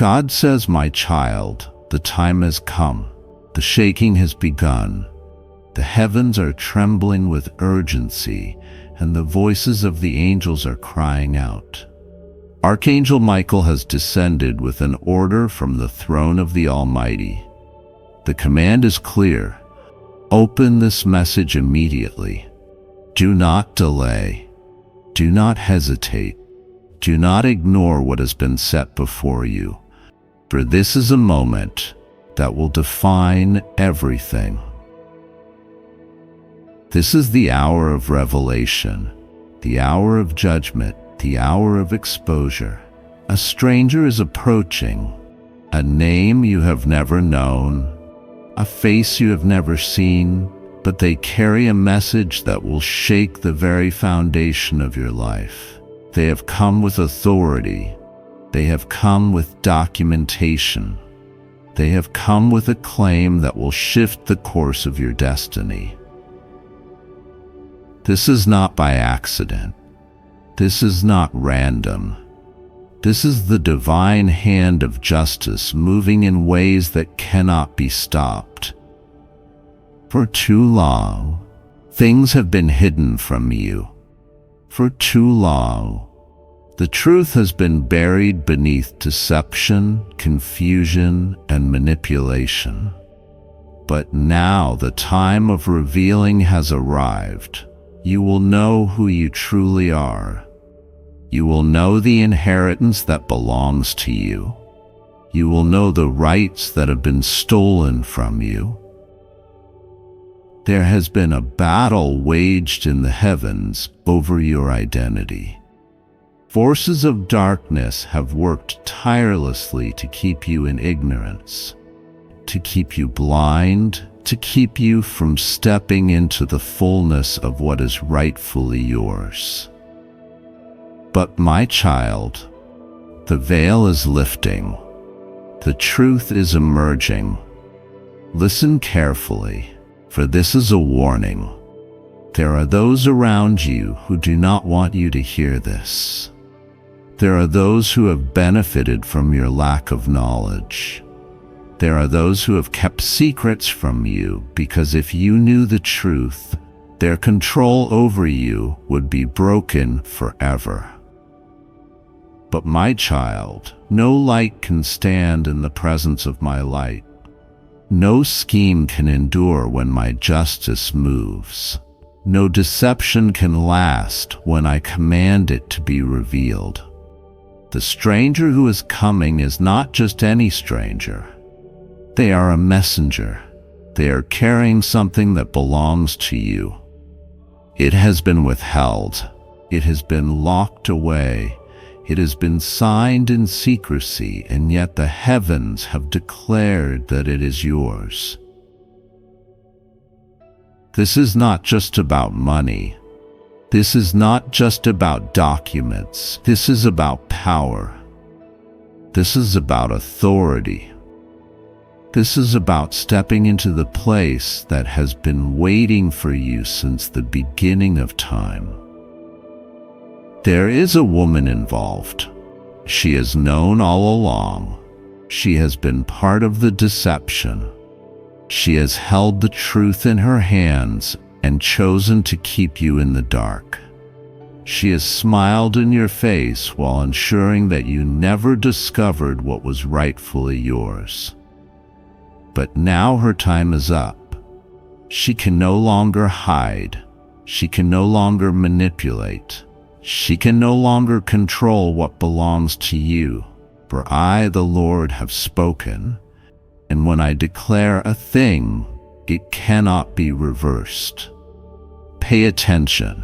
God says, "My child, the time has come. The shaking has begun. The heavens are trembling with urgency, and the voices of the angels are crying out." Archangel Michael has descended with an order from the throne of the Almighty. The command is clear. Open this message immediately. Do not delay. Do not hesitate. Do not ignore what has been set before you, for this is a moment that will define everything. This is the hour of revelation, the hour of judgment, the hour of exposure. A stranger is approaching, a name you have never known, a face you have never seen, but they carry a message that will shake the very foundation of your life. They have come with authority. They have come with documentation. They have come with a claim that will shift the course of your destiny. This is not by accident. This is not random. This is the divine hand of justice moving in ways that cannot be stopped. For too long, things have been hidden from you. For too long, the truth has been buried beneath deception, confusion, and manipulation. But now the time of revealing has arrived. You will know who you truly are. You will know the inheritance that belongs to you. You will know the rights that have been stolen from you. There has been a battle waged in the heavens over your identity. Forces of darkness have worked tirelessly to keep you in ignorance, to keep you blind, to keep you from stepping into the fullness of what is rightfully yours. But my child, the veil is lifting. The truth is emerging. Listen carefully, for this is a warning. There are those around you who do not want you to hear this. There are those who have benefited from your lack of knowledge. There are those who have kept secrets from you because if you knew the truth, their control over you would be broken forever. But my child, no light can stand in the presence of my light. No scheme can endure when my justice moves. No deception can last when I command it to be revealed. The stranger who is coming is not just any stranger. They are a messenger. They are carrying something that belongs to you. It has been withheld. It has been locked away. It has been signed in secrecy, and yet the heavens have declared that it is yours. This is not just about money. This is not just about documents. This is about power. This is about authority. This is about stepping into the place that has been waiting for you since the beginning of time. There is a woman involved. She is known all along. She has been part of the deception. She has held the truth in her hands and chosen to keep you in the dark. She has smiled in your face while ensuring that you never discovered what was rightfully yours. But now her time is up. She can no longer hide. She can no longer manipulate. She can no longer control what belongs to you. For I, the Lord, have spoken, and when I declare a thing, it cannot be reversed. Pay attention.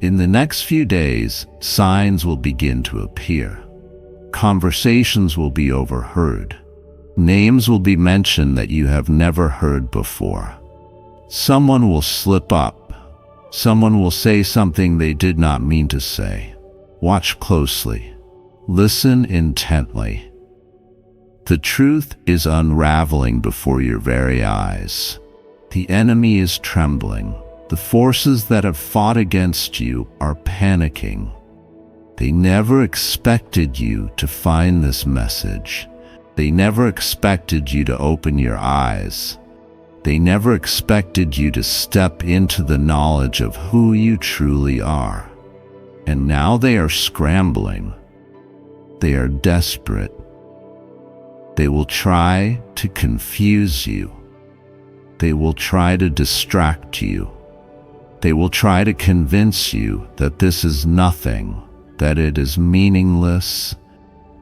In the next few days, signs will begin to appear. Conversations will be overheard. Names will be mentioned that you have never heard before. Someone will slip up. Someone will say something they did not mean to say. Watch closely. Listen intently. The truth is unraveling before your very eyes. The enemy is trembling. The forces that have fought against you are panicking. They never expected you to find this message, They never expected you to open your eyes. They never expected you to step into the knowledge of who you truly are. And now they are scrambling. They are desperate. They will try to confuse you. They will try to distract you. They will try to convince you that this is nothing, that it is meaningless,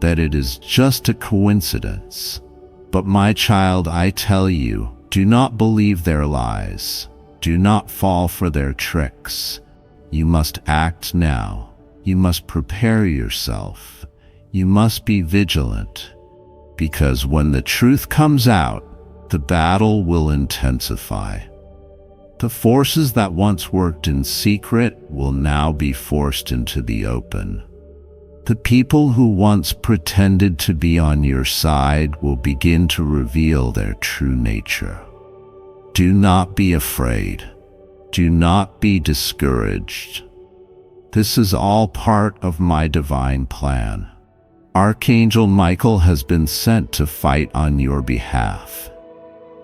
that it is just a coincidence. But my child, I tell you, do not believe their lies. Do not fall for their tricks. You must act now. You must prepare yourself. You must be vigilant, because when the truth comes out, the battle will intensify. The forces that once worked in secret will now be forced into the open. The people who once pretended to be on your side will begin to reveal their true nature. Do not be afraid. Do not be discouraged. This is all part of my divine plan. Archangel Michael has been sent to fight on your behalf.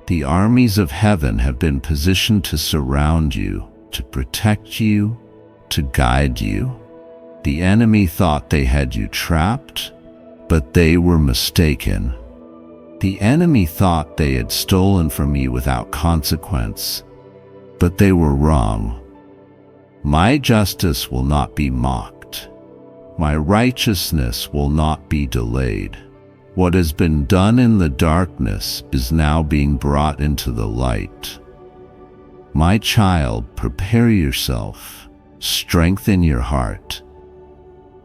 The armies of heaven have been positioned to surround you, to protect you, to guide you. The enemy thought they had you trapped, but they were mistaken. The enemy thought they had stolen from you without consequence, but they were wrong. My justice will not be mocked. My righteousness will not be delayed. What has been done in the darkness is now being brought into the light. My child, prepare yourself. Strengthen your heart.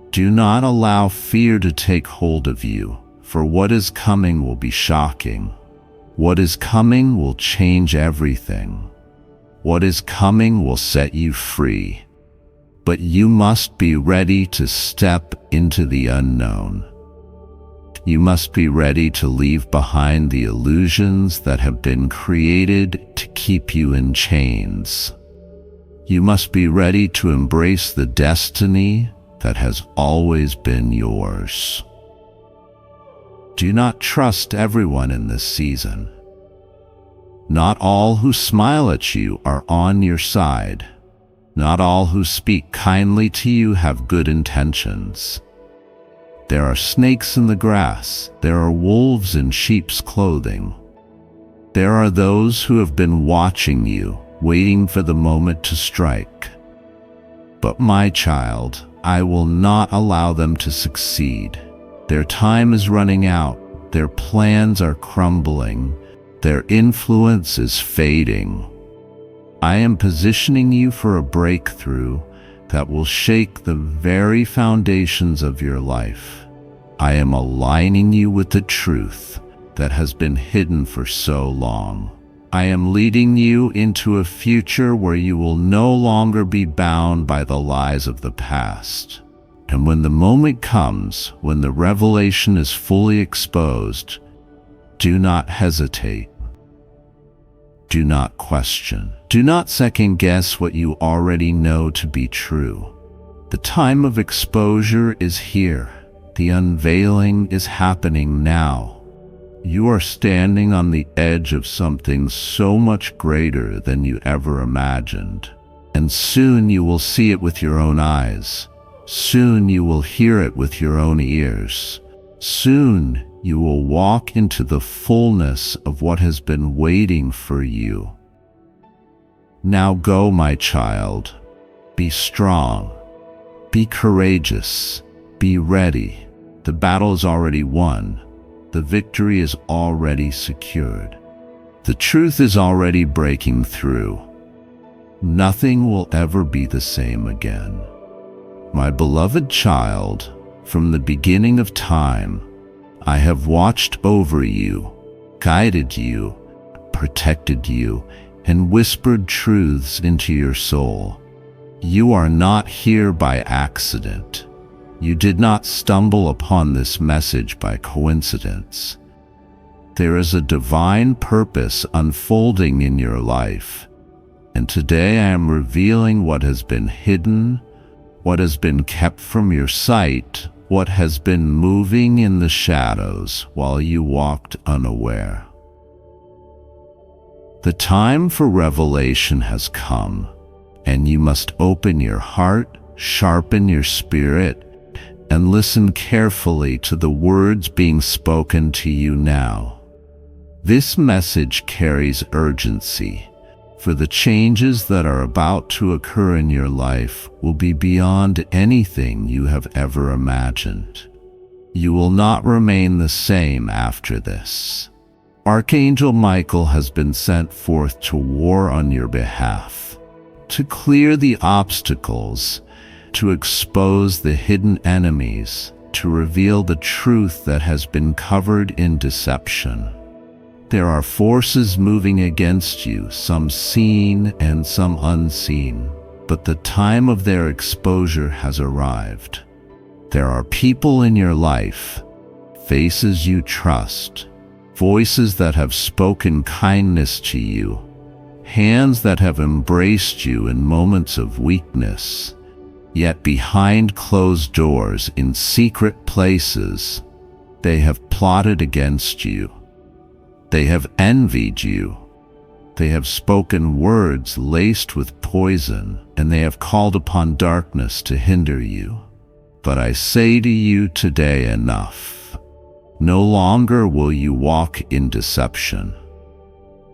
Do not allow fear to take hold of you, for what is coming will be shocking. What is coming will change everything. What is coming will set you free. But you must be ready to step into the unknown. You must be ready to leave behind the illusions that have been created to keep you in chains. You must be ready to embrace the destiny that has always been yours. Do not trust everyone in this season. Not all who smile at you are on your side. Not all who speak kindly to you have good intentions. There are snakes in the grass. There are wolves in sheep's clothing. There are those who have been watching you, waiting for the moment to strike. But my child, I will not allow them to succeed. Their time is running out. Their plans are crumbling. Their influence is fading. I am positioning you for a breakthrough that will shake the very foundations of your life. I am aligning you with the truth that has been hidden for so long. I am leading you into a future where you will no longer be bound by the lies of the past. And when the moment comes, when the revelation is fully exposed, do not hesitate. Do not question. Do not second guess what you already know to be true. The time of exposure is here. The unveiling is happening now. You are standing on the edge of something so much greater than you ever imagined. And soon you will see it with your own eyes. Soon you will hear it with your own ears. Soon you will walk into the fullness of what has been waiting for you. Now go, my child. Be strong. Be courageous. Be ready. The battle is already won. The victory is already secured. The truth is already breaking through. Nothing will ever be the same again. My beloved child, from the beginning of time, I have watched over you, guided you, protected you, and whispered truths into your soul. You are not here by accident. You did not stumble upon this message by coincidence. There is a divine purpose unfolding in your life, and today I am revealing what has been hidden, what has been kept from your sight, what has been moving in the shadows while you walked unaware. The time for revelation has come, and you must open your heart, sharpen your spirit, and listen carefully to the words being spoken to you now. This message carries urgency, for the changes that are about to occur in your life will be beyond anything you have ever imagined. You will not remain the same after this. Archangel Michael has been sent forth to war on your behalf, to clear the obstacles, to expose the hidden enemies, to reveal the truth that has been covered in deception. There are forces moving against you, some seen and some unseen, but the time of their exposure has arrived. There are people in your life, faces you trust, voices that have spoken kindness to you, hands that have embraced you in moments of weakness. Yet behind closed doors, in secret places, they have plotted against you. They have envied you. They have spoken words laced with poison, and they have called upon darkness to hinder you. But I say to you today, enough. No longer will you walk in deception.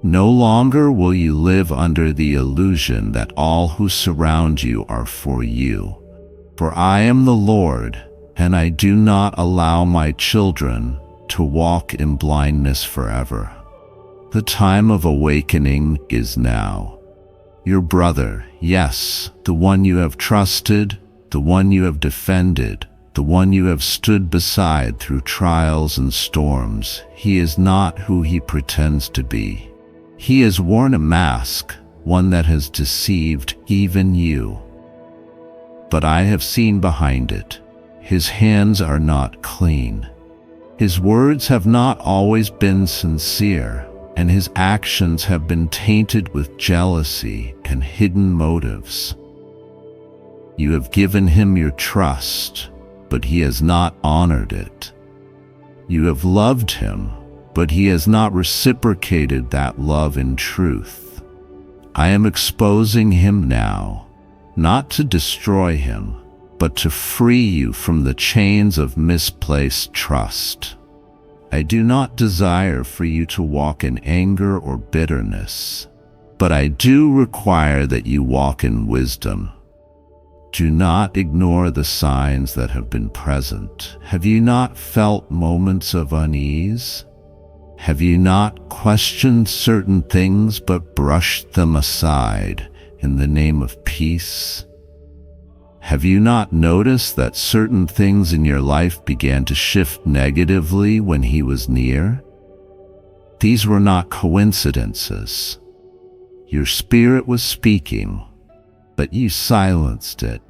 No longer will you live under the illusion that all who surround you are for you. For I am the Lord, and I do not allow my children to walk in blindness forever. The time of awakening is now. Your brother, yes, the one you have trusted, the one you have defended, the one you have stood beside through trials and storms, he is not who he pretends to be. He has worn a mask, one that has deceived even you. But I have seen behind it. His hands are not clean. His words have not always been sincere, and his actions have been tainted with jealousy and hidden motives. You have given him your trust, but he has not honored it. You have loved him, but he has not reciprocated that love in truth. I am exposing him now, not to destroy him, but to free you from the chains of misplaced trust. I do not desire for you to walk in anger or bitterness, but I do require that you walk in wisdom. Do not ignore the signs that have been present. Have you not felt moments of unease? Have you not questioned certain things but brushed them aside in the name of peace? Have you not noticed that certain things in your life began to shift negatively when he was near? These were not coincidences. Your spirit was speaking, but you silenced it.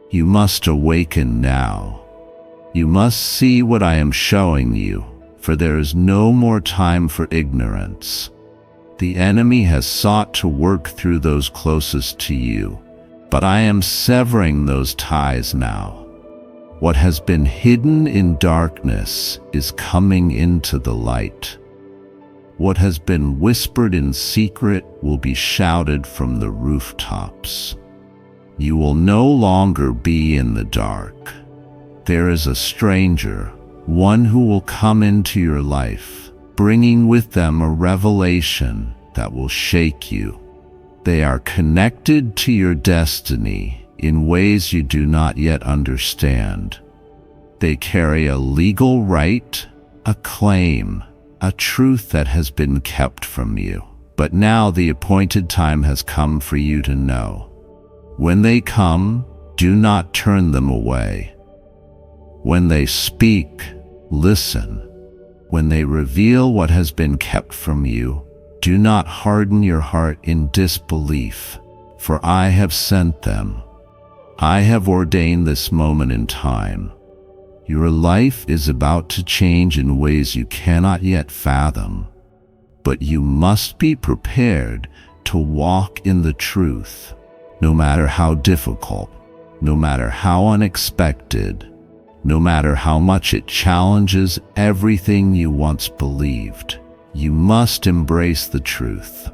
You must awaken now. You must see what I am showing you, for there is no more time for ignorance. The enemy has sought to work through those closest to you, but I am severing those ties now. What has been hidden in darkness is coming into the light. What has been whispered in secret will be shouted from the rooftops. You will no longer be in the dark. There is a stranger, one who will come into your life, bringing with them a revelation that will shake you. They are connected to your destiny in ways you do not yet understand. They carry a legal right, a claim, a truth that has been kept from you. But now the appointed time has come for you to know. When they come, do not turn them away. When they speak, listen. When they reveal what has been kept from you, do not harden your heart in disbelief, for I have sent them. I have ordained this moment in time. Your life is about to change in ways you cannot yet fathom, but you must be prepared to walk in the truth, no matter how difficult, no matter how unexpected, no matter how much it challenges everything you once believed. You must embrace the truth.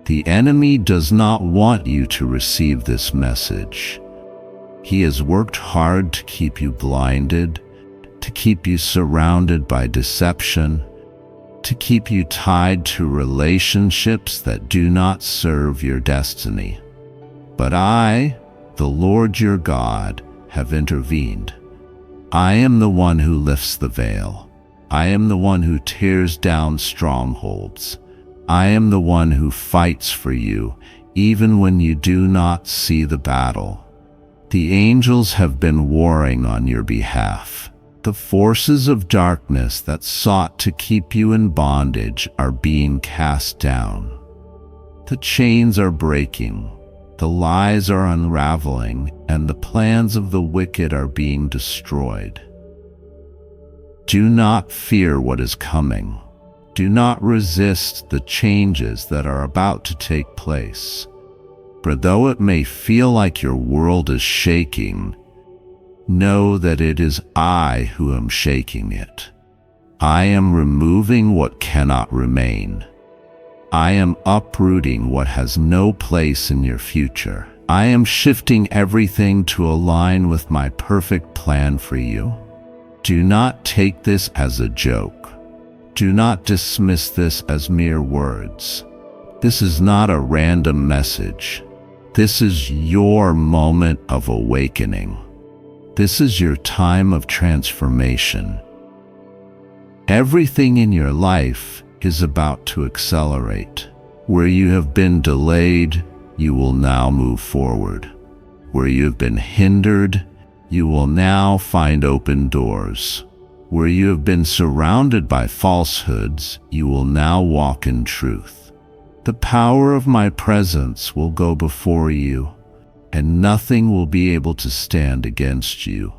The enemy does not want you to receive this message. He has worked hard to keep you blinded, to keep you surrounded by deception, to keep you tied to relationships that do not serve your destiny. But I, the Lord your God, have intervened. I am the one who lifts the veil. I am the one who tears down strongholds. I am the one who fights for you, even when you do not see the battle. The angels have been warring on your behalf. The forces of darkness that sought to keep you in bondage are being cast down. The chains are breaking, the lies are unraveling, and the plans of the wicked are being destroyed. Do not fear what is coming. Do not resist the changes that are about to take place. For though it may feel like your world is shaking, know that it is I who am shaking it. I am removing what cannot remain. I am uprooting what has no place in your future. I am shifting everything to align with my perfect plan for you. Do not take this as a joke. Do not dismiss this as mere words. This is not a random message. This is your moment of awakening. This is your time of transformation. Everything in your life is about to accelerate. Where you have been delayed, you will now move forward. Where you have been hindered, you will now find open doors. Where you have been surrounded by falsehoods, you will now walk in truth. The power of my presence will go before you, and nothing will be able to stand against you.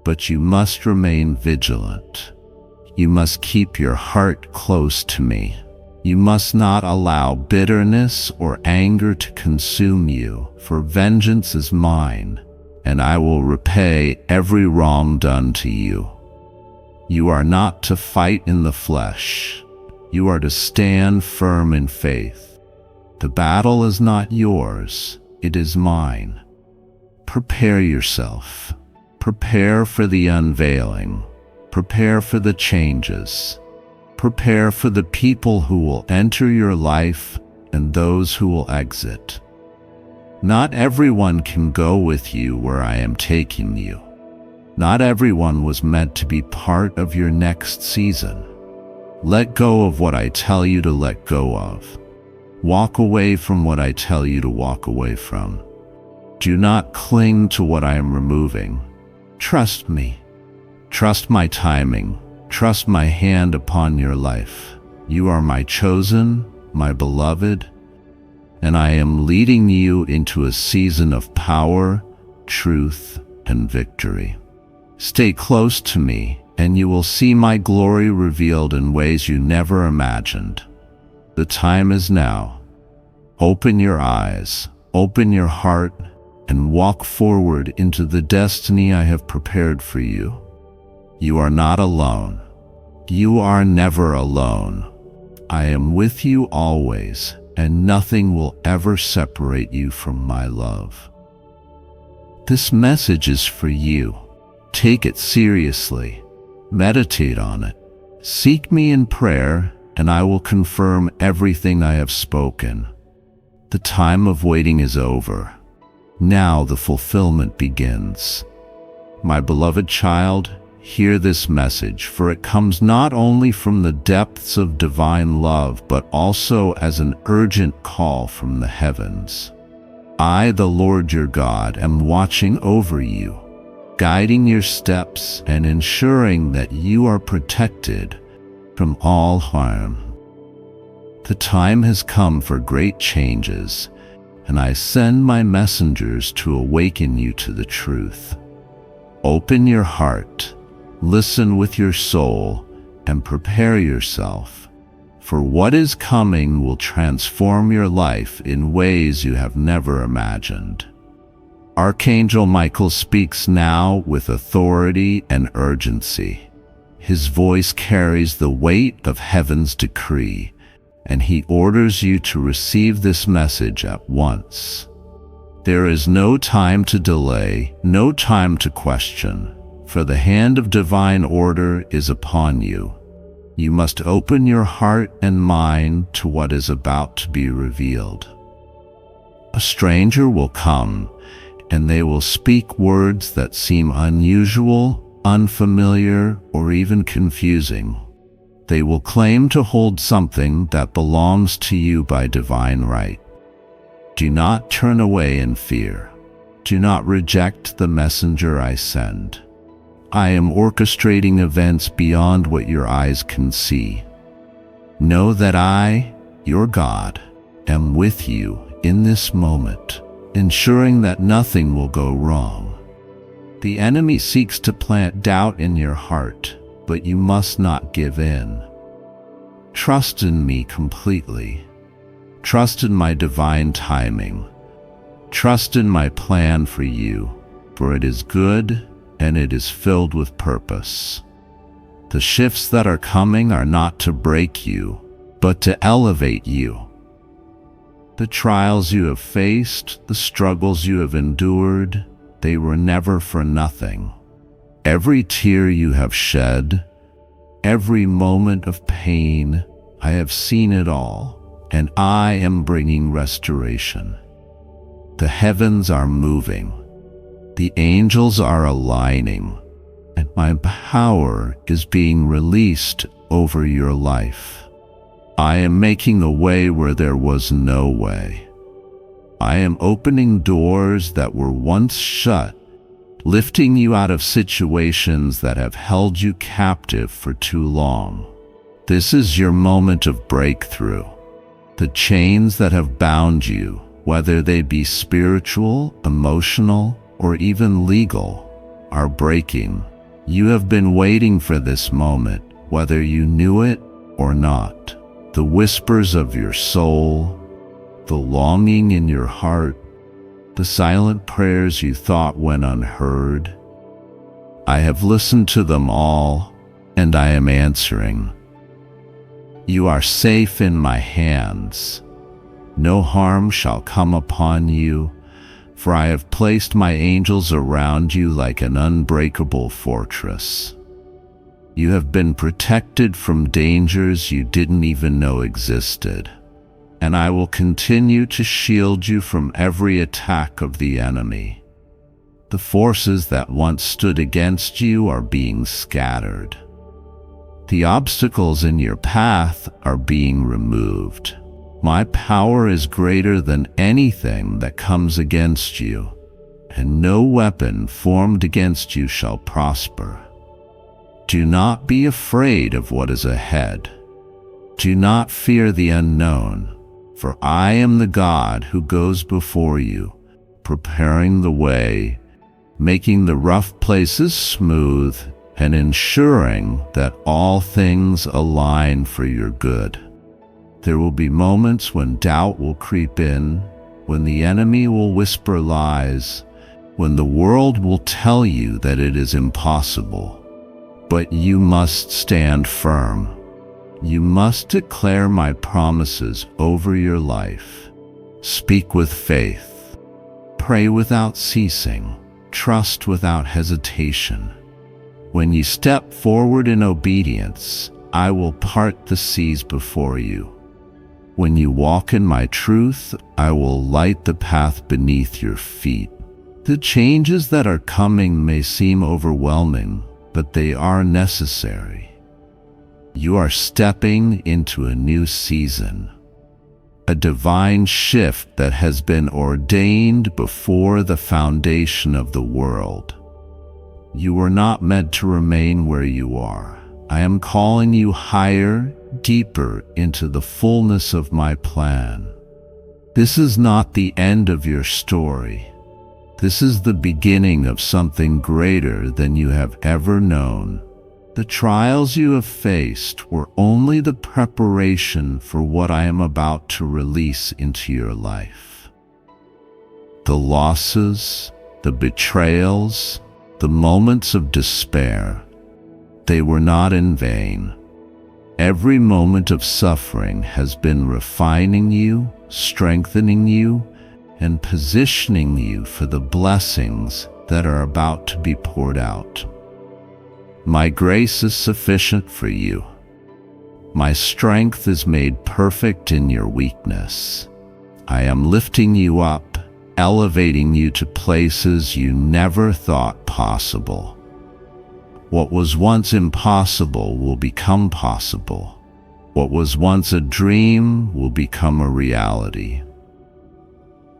But you must remain vigilant. You must keep your heart close to me. You must not allow bitterness or anger to consume you, for vengeance is mine, and I will repay every wrong done to you. You are not to fight in the flesh. You are to stand firm in faith. The battle is not yours, it is mine. Prepare yourself. Prepare for the unveiling. Prepare for the changes. Prepare for the people who will enter your life and those who will exit. Not everyone can go with you where I am taking you. Not everyone was meant to be part of your next season. Let go of what I tell you to let go of. Walk away from what I tell you to walk away from. Do not cling to what I am removing. Trust me. Trust my timing. Trust my hand upon your life. You are my chosen, my beloved, and I am leading you into a season of power, truth, and victory. Stay close to me, and you will see my glory revealed in ways you never imagined. The time is now. Open your eyes, open your heart, and walk forward into the destiny I have prepared for you. You are not alone. You are never alone. I am with you always, and nothing will ever separate you from my love. This message is for you. Take it seriously. Meditate on it. Seek me in prayer, and I will confirm everything I have spoken. The time of waiting is over. Now the fulfillment begins. My beloved child, hear this message, for it comes not only from the depths of divine love, but also as an urgent call from the heavens. I, the Lord your God, am watching over you, guiding your steps and ensuring that you are protected from all harm. The time has come for great changes, and I send my messengers to awaken you to the truth. Open your heart, listen with your soul, and prepare yourself, for what is coming will transform your life in ways you have never imagined. Archangel Michael speaks now with authority and urgency. His voice carries the weight of heaven's decree, and he orders you to receive this message at once. There is no time to delay, no time to question, for the hand of divine order is upon you. You must open your heart and mind to what is about to be revealed. A stranger will come, and they will speak words that seem unusual, unfamiliar, or even confusing. They will claim to hold something that belongs to you by divine right. Do not turn away in fear. Do not reject the messenger I send. I am orchestrating events beyond what your eyes can see. Know that I, your God, am with you in this moment, ensuring that nothing will go wrong. The enemy seeks to plant doubt in your heart, but you must not give in. Trust in me completely. Trust in my divine timing. Trust in my plan for you, for it is good and it is filled with purpose. The shifts that are coming are not to break you, but to elevate you. The trials you have faced, the struggles you have endured, they were never for nothing. Every tear you have shed, every moment of pain, I have seen it all, and I am bringing restoration. The heavens are moving, the angels are aligning, and my power is being released over your life. I am making a way where there was no way. I am opening doors that were once shut, lifting you out of situations that have held you captive for too long. This is your moment of breakthrough. The chains that have bound you, whether they be spiritual, emotional, or even legal, are breaking. You have been waiting for this moment, whether you knew it or not. The whispers of your soul, the longing in your heart, the silent prayers you thought went unheard. I have listened to them all, and I am answering. You are safe in my hands. No harm shall come upon you, for I have placed my angels around you like an unbreakable fortress. You have been protected from dangers you didn't even know existed, and I will continue to shield you from every attack of the enemy. The forces that once stood against you are being scattered. The obstacles in your path are being removed. My power is greater than anything that comes against you, and no weapon formed against you shall prosper. Do not be afraid of what is ahead. Do not fear the unknown, for I am the God who goes before you, preparing the way, making the rough places smooth, and ensuring that all things align for your good. There will be moments when doubt will creep in, when the enemy will whisper lies, when the world will tell you that it is impossible. But you must stand firm. You must declare my promises over your life. Speak with faith. Pray without ceasing. Trust without hesitation. When you step forward in obedience, I will part the seas before you. When you walk in my truth, I will light the path beneath your feet. The changes that are coming may seem overwhelming, but they are necessary. You are stepping into a new season, a divine shift that has been ordained before the foundation of the world. You were not meant to remain where you are. I am calling you higher, deeper into the fullness of my plan. This is not the end of your story. This is the beginning of something greater than you have ever known. The trials you have faced were only the preparation for what I am about to release into your life. The losses, the betrayals, the moments of despair, they were not in vain. Every moment of suffering has been refining you, strengthening you, and positioning you for the blessings that are about to be poured out. My grace is sufficient for you. My strength is made perfect in your weakness. I am lifting you up, elevating you to places you never thought possible. What was once impossible will become possible. What was once a dream will become a reality.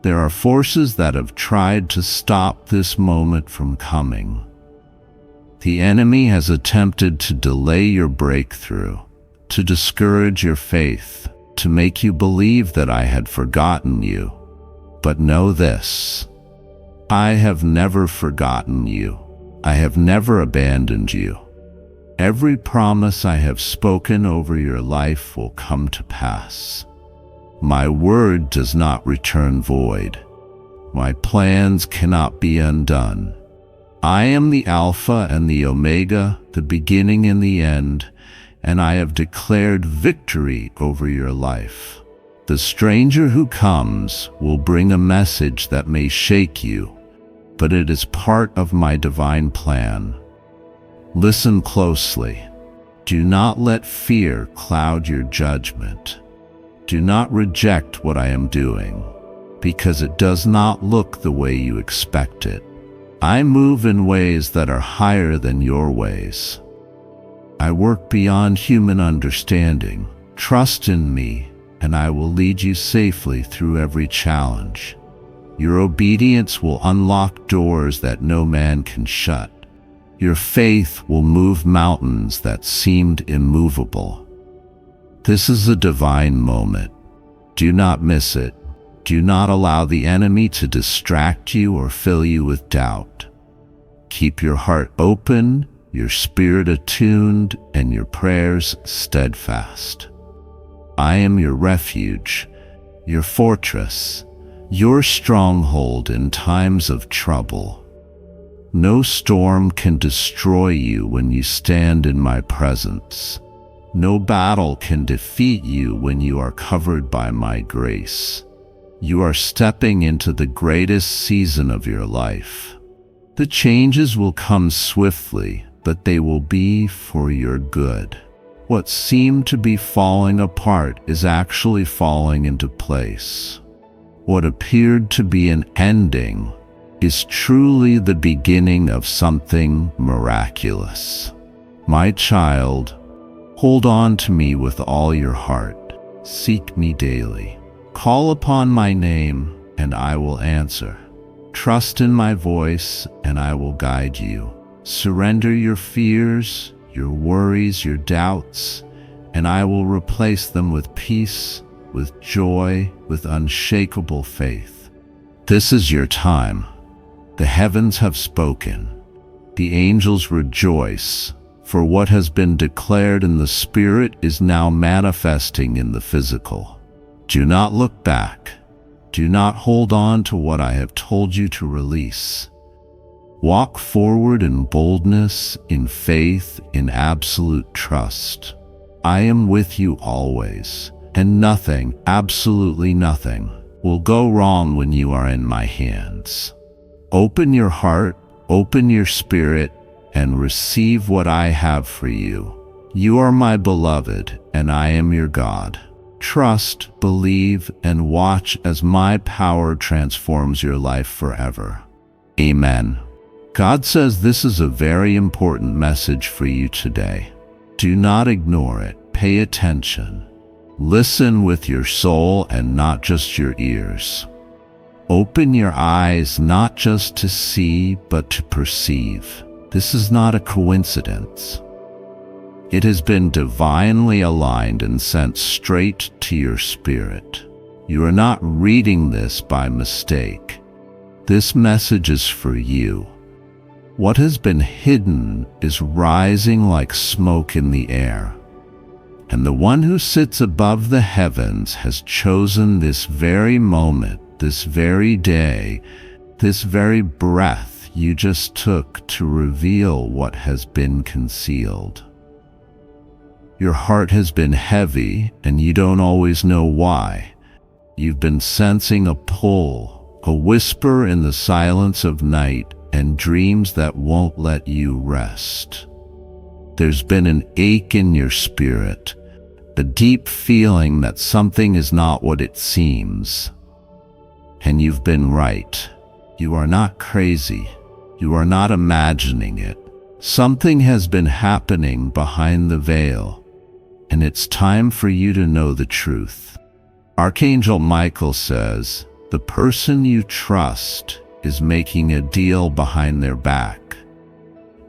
There are forces that have tried to stop this moment from coming. The enemy has attempted to delay your breakthrough, to discourage your faith, to make you believe that I had forgotten you. But know this: I have never forgotten you. I have never abandoned you. Every promise I have spoken over your life will come to pass. My word does not return void. My plans cannot be undone. I am the Alpha and the Omega, the beginning and the end, and I have declared victory over your life. The stranger who comes will bring a message that may shake you, but it is part of my divine plan. Listen closely. Do not let fear cloud your judgment. Do not reject what I am doing, because it does not look the way you expect it. I move in ways that are higher than your ways. I work beyond human understanding. Trust in me, and I will lead you safely through every challenge. Your obedience will unlock doors that no man can shut. Your faith will move mountains that seemed immovable. This is a divine moment. Do not miss it. Do not allow the enemy to distract you or fill you with doubt. Keep your heart open, your spirit attuned, and your prayers steadfast. I am your refuge, your fortress, your stronghold in times of trouble. No storm can destroy you when you stand in my presence. No battle can defeat you when you are covered by my grace. You are stepping into the greatest season of your life. The changes will come swiftly, but they will be for your good. What seemed to be falling apart is actually falling into place. What appeared to be an ending is truly the beginning of something miraculous. My child, hold on to me with all your heart. Seek me daily. Call upon my name, and I will answer. Trust in my voice, and I will guide you. Surrender your fears, your worries, your doubts, and I will replace them with peace, with joy, with unshakable faith. This is your time. The heavens have spoken. The angels rejoice, for what has been declared in the spirit is now manifesting in the physical. Do not look back. Do not hold on to what I have told you to release. Walk forward in boldness, in faith, in absolute trust. I am with you always, and nothing, absolutely nothing, will go wrong when you are in my hands. Open your heart, open your spirit, and receive what I have for you. You are my beloved, and I am your God. Trust, believe, and watch as my power transforms your life forever. Amen. God says this is a very important message for you today. Do not ignore it. Pay attention. Listen with your soul and not just your ears. Open your eyes not just to see, but to perceive. This is not a coincidence. It has been divinely aligned and sent straight to your spirit. You are not reading this by mistake. This message is for you. What has been hidden is rising like smoke in the air. And the one who sits above the heavens has chosen this very moment, this very day, this very breath you just took to reveal what has been concealed. Your heart has been heavy, and you don't always know why. You've been sensing a pull, a whisper in the silence of night, and dreams that won't let you rest. There's been an ache in your spirit, a deep feeling that something is not what it seems. And you've been right. You are not crazy. You are not imagining it. Something has been happening behind the veil, and it's time for you to know the truth. Archangel Michael says, the person you trust is making a deal behind their back.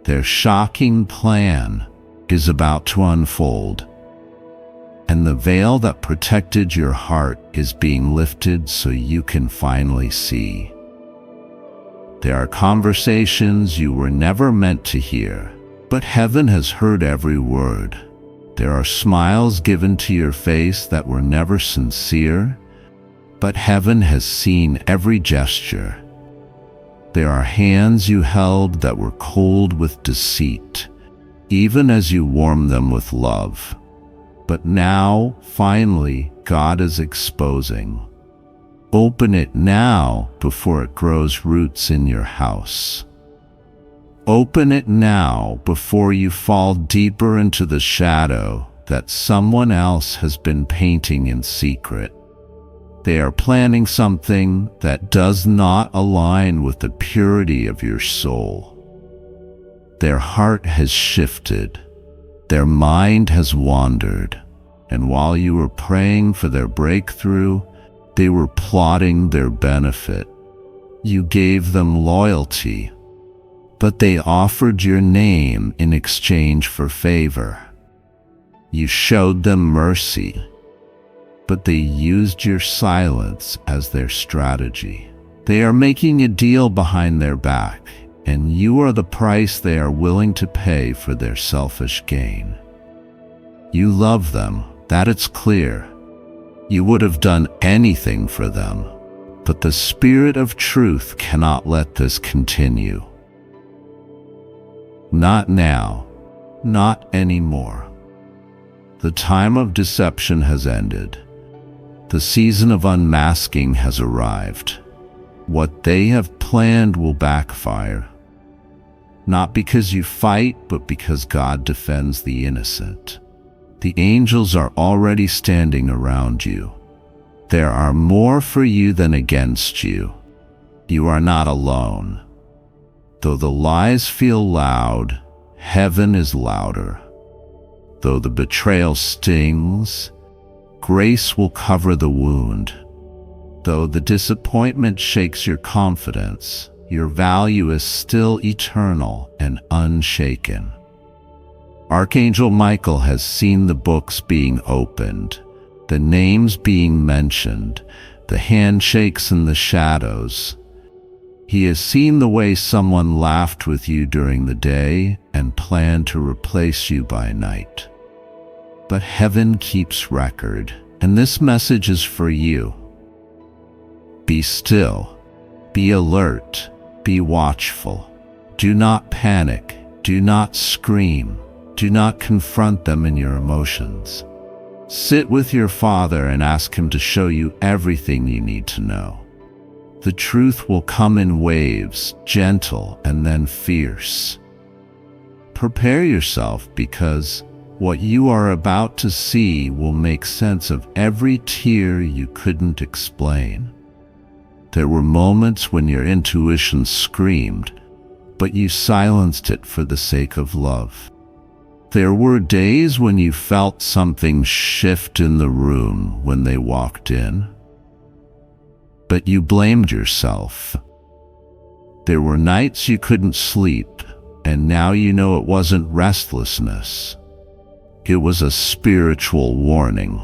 Their shocking plan is about to unfold, and the veil that protected your heart is being lifted so you can finally see. There are conversations you were never meant to hear, but heaven has heard every word. There are smiles given to your face that were never sincere, but heaven has seen every gesture. There are hands you held that were cold with deceit, even as you warmed them with love. But now, finally, God is exposing. Open it now before it grows roots in your house. Open it now before you fall deeper into the shadow that someone else has been painting in secret. They are planning something that does not align with the purity of your soul. Their heart has shifted. Their mind has wandered. And while you were praying for their breakthrough, they were plotting their benefit. You gave them loyalty, but they offered your name in exchange for favor. You showed them mercy, but they used your silence as their strategy. They are making a deal behind their back, and you are the price they are willing to pay for their selfish gain. You love them, that it's clear. You would have done anything for them, but the Spirit of truth cannot let this continue. Not now, not anymore. The time of deception has ended. The season of unmasking has arrived. What they have planned will backfire. Not because you fight, but because God defends the innocent. The angels are already standing around you. There are more for you than against you. You are not alone. Though the lies feel loud, heaven is louder. Though the betrayal stings, grace will cover the wound. Though the disappointment shakes your confidence, your value is still eternal and unshaken. Archangel Michael has seen the books being opened, the names being mentioned, the handshakes in the shadows. He has seen the way someone laughed with you during the day and planned to replace you by night. But heaven keeps record, and this message is for you. Be still, be alert, be watchful. Do not panic, do not scream. Do not confront them in your emotions. Sit with your Father and ask Him to show you everything you need to know. The truth will come in waves, gentle and then fierce. Prepare yourself, because what you are about to see will make sense of every tear you couldn't explain. There were moments when your intuition screamed, but you silenced it for the sake of love. There were days when you felt something shift in the room when they walked in, but you blamed yourself. There were nights you couldn't sleep, and now you know it wasn't restlessness. It was a spiritual warning.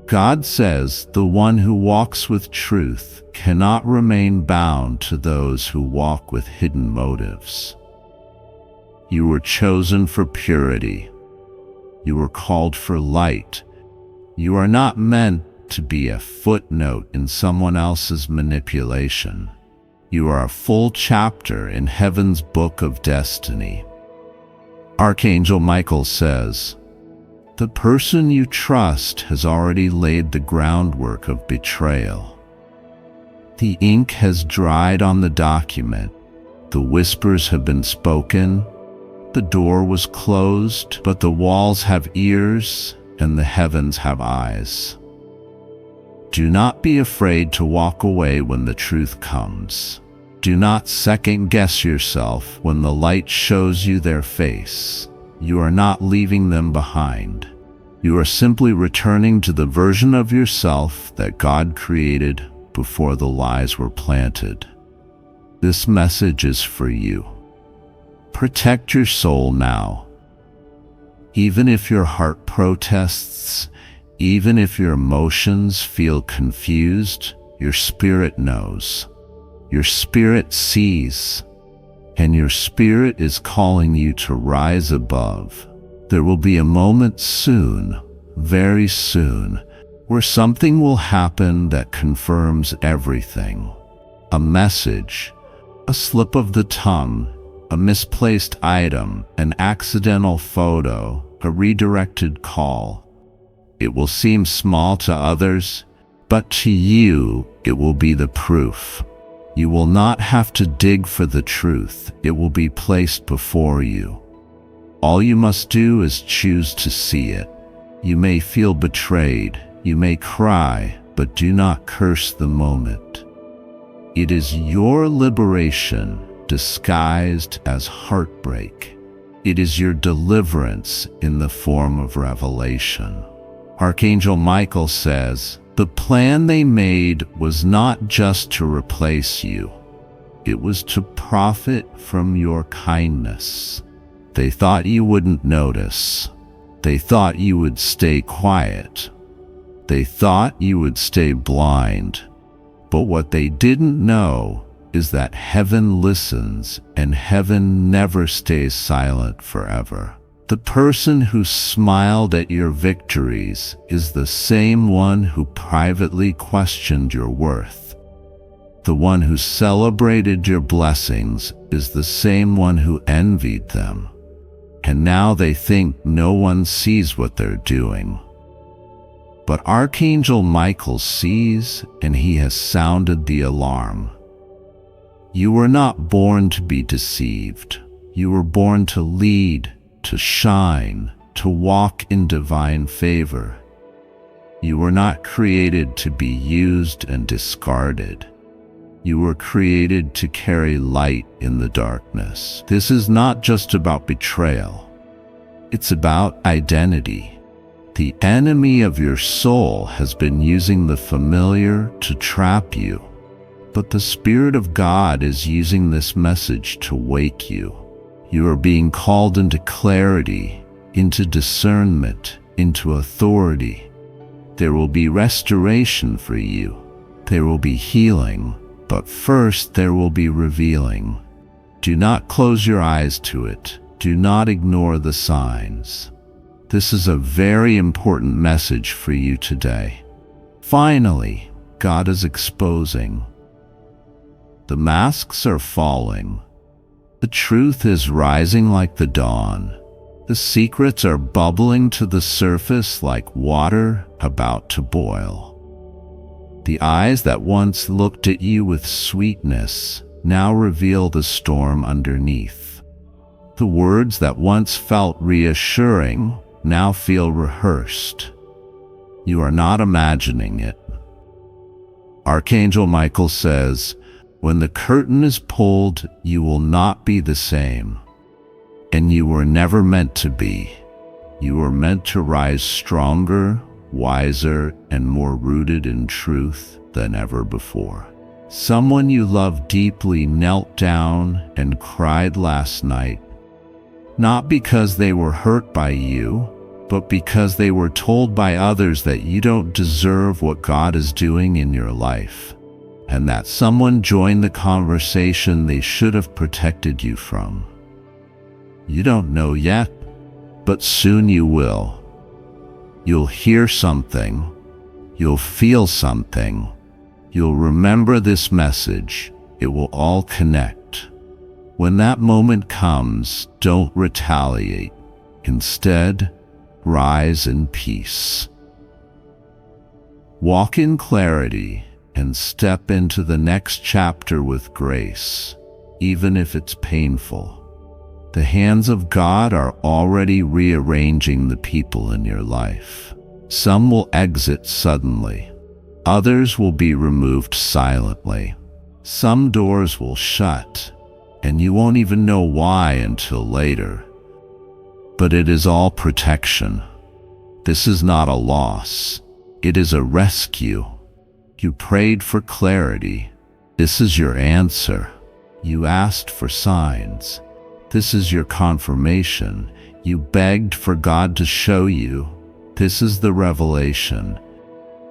God says the one who walks with truth cannot remain bound to those who walk with hidden motives. You were chosen for purity. You were called for light. You are not meant to be a footnote in someone else's manipulation. You are a full chapter in heaven's book of destiny. Archangel Michael says, "The person you trust has already laid the groundwork of betrayal. The ink has dried on the document. The whispers have been spoken. The door was closed, but the walls have ears and the heavens have eyes. Do not be afraid to walk away when the truth comes. Do not second-guess yourself when the light shows you their face. You are not leaving them behind. You are simply returning to the version of yourself that God created before the lies were planted." This message is for you. Protect your soul now. Even if your heart protests, even if your emotions feel confused, your spirit knows. Your spirit sees, and your spirit is calling you to rise above. There will be a moment soon, very soon, where something will happen that confirms everything. A message, a slip of the tongue, a misplaced item, an accidental photo, a redirected call. It will seem small to others, but to you it will be the proof. You will not have to dig for the truth. It will be placed before you. All you must do is choose to see it. You may feel betrayed, you may cry, but do not curse the moment. It is your liberation disguised as heartbreak. It is your deliverance in the form of revelation. Archangel Michael says, "The plan they made was not just to replace you. It was to profit from your kindness. They thought you wouldn't notice. They thought you would stay quiet. They thought you would stay blind. But what they didn't know is that heaven listens, and heaven never stays silent forever. The person who smiled at your victories is the same one who privately questioned your worth. The one who celebrated your blessings is the same one who envied them. And now they think no one sees what they're doing. But Archangel Michael sees, and he has sounded the alarm. You were not born to be deceived. You were born to lead, to shine, to walk in divine favor. You were not created to be used and discarded. You were created to carry light in the darkness. This is not just about betrayal. It's about identity. The enemy of your soul has been using the familiar to trap you, but the Spirit of God is using this message to wake you. You are being called into clarity, into discernment, into authority. There will be restoration for you. There will be healing, but first there will be revealing. Do not close your eyes to it. Do not ignore the signs. This is a very important message for you today. Finally, God is exposing. The masks are falling. The truth is rising like the dawn. The secrets are bubbling to the surface like water about to boil. The eyes that once looked at you with sweetness now reveal the storm underneath. The words that once felt reassuring now feel rehearsed. You are not imagining it. Archangel Michael says, when the curtain is pulled, you will not be the same. And you were never meant to be. You were meant to rise stronger, wiser, and more rooted in truth than ever before. Someone you love deeply knelt down and cried last night, not because they were hurt by you, but because they were told by others that you don't deserve what God is doing in your life, and that someone joined the conversation they should have protected you from. You don't know yet, but soon you will. You'll hear something. You'll feel something. You'll remember this message. it will all connect. When that moment comes, don't retaliate. Instead, rise in peace. Walk in clarity and step into the next chapter with grace, even if it's painful. The hands of God are already rearranging the people in your life. Some will exit suddenly. Others will be removed silently. Some doors will shut, and you won't even know why until later. But it is all protection. This is not a loss. It is a rescue. You prayed for clarity. This is your answer. You asked for signs. This is your confirmation. You begged for God to show you. This is the revelation.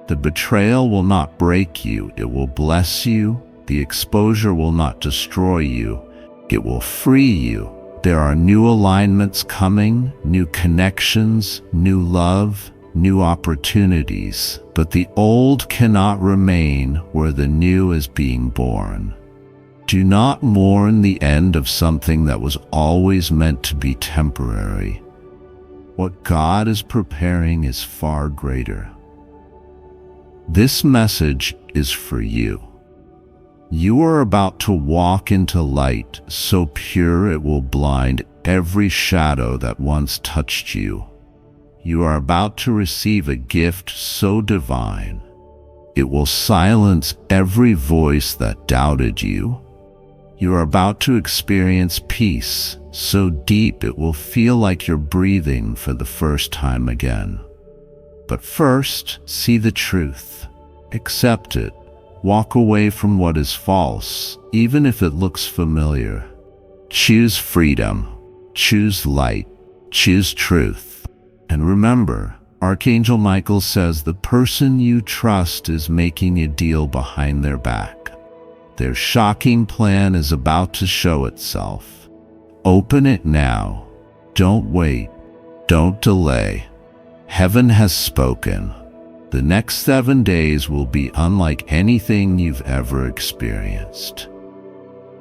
The betrayal will not break you. It will bless you. The exposure will not destroy you. It will free you. There are new alignments coming, new connections, new love, new opportunities. But the old cannot remain where the new is being born. Do not mourn the end of something that was always meant to be temporary. What God is preparing is far greater. This message is for you. You are about to walk into light so pure it will blind every shadow that once touched you. You are about to receive a gift so divine, it will silence every voice that doubted you. You are about to experience peace so deep it will feel like you're breathing for the first time again. But first, see the truth. Accept it. Walk away from what is false, even if it looks familiar. Choose freedom. Choose light. Choose truth. And remember, Archangel Michael says the person you trust is making a deal behind their back. Their shocking plan is about to show itself. Open it now. Don't wait. Don't delay. Heaven has spoken. The next 7 days will be unlike anything you've ever experienced.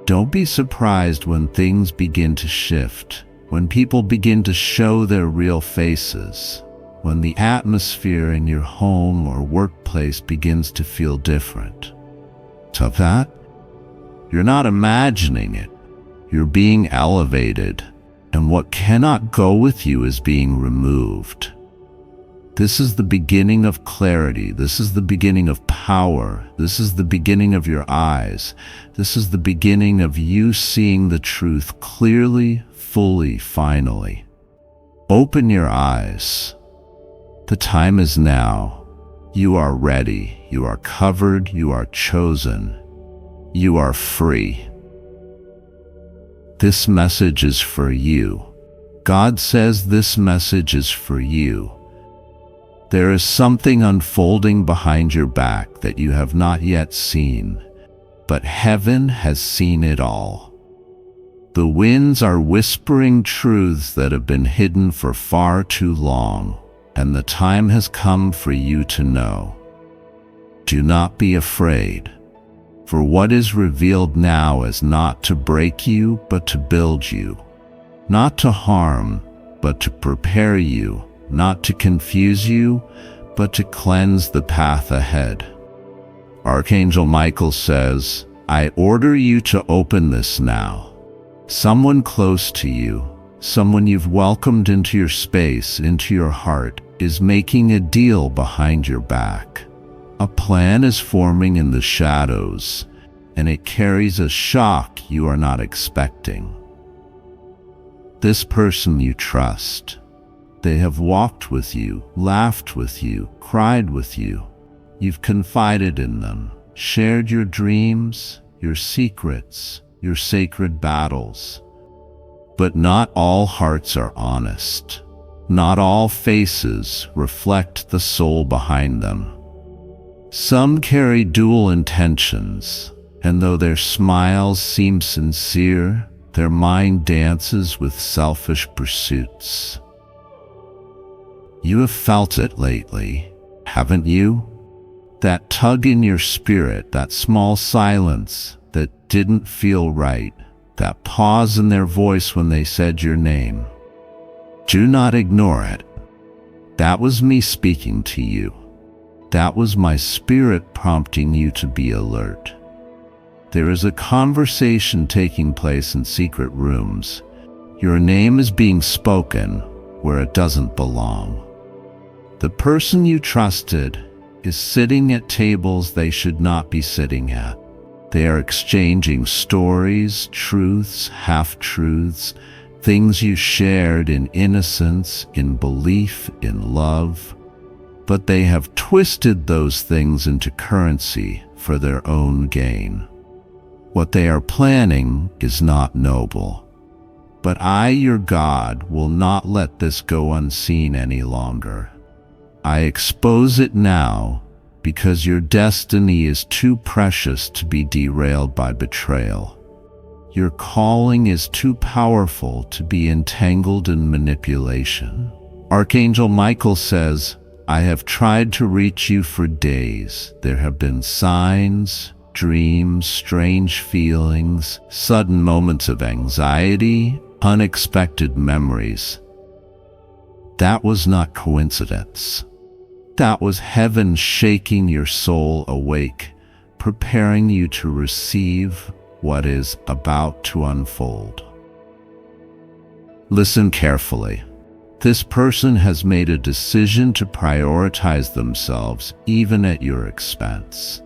Don't be surprised when things begin to shift, when people begin to show their real faces, when the atmosphere in your home or workplace begins to feel different. So that, you're not imagining it. You're being elevated, and what cannot go with you is being removed. This is the beginning of clarity. This is the beginning of power. This is the beginning of your eyes. This is the beginning of you seeing the truth clearly, fully, finally. Open your eyes. The time is now. You are ready. You are covered. You are chosen. You are free. This message is for you. God says this message is for you. There is something unfolding behind your back that you have not yet seen, but heaven has seen it all. The winds are whispering truths that have been hidden for far too long, and the time has come for you to know. Do not be afraid, for what is revealed now is not to break you, but to build you, not to harm, but to prepare you, not to confuse you, but to cleanse the path ahead. Archangel Michael says, I order you to open this now. Someone close to you, someone you've welcomed into your space, into your heart, is making a deal behind your back. A plan is forming in the shadows, and it carries a shock you are not expecting. This person you trust. They have walked with you, laughed with you, cried with you. You've confided in them, shared your dreams, your secrets, your sacred battles. But not all hearts are honest. Not all faces reflect the soul behind them. Some carry dual intentions, and though their smiles seem sincere, their mind dances with selfish pursuits. You have felt it lately, haven't you? That tug in your spirit, that small silence, that didn't feel right, that pause in their voice when they said your name. Do not ignore it. That was me speaking to you. That was my spirit prompting you to be alert. There is a conversation taking place in secret rooms. Your name is being spoken where it doesn't belong. The person you trusted is sitting at tables they should not be sitting at. They are exchanging stories, truths, half-truths, things you shared in innocence, in belief, in love. But they have twisted those things into currency for their own gain. What they are planning is not noble. But I, your God, will not let this go unseen any longer. I expose it now because your destiny is too precious to be derailed by betrayal. Your calling is too powerful to be entangled in manipulation. Archangel Michael says, I have tried to reach you for days. There have been signs, dreams, strange feelings, sudden moments of anxiety, unexpected memories. That was not coincidence. That was heaven shaking your soul awake, preparing you to receive what is about to unfold. Listen carefully. This person has made a decision to prioritize themselves even at your expense.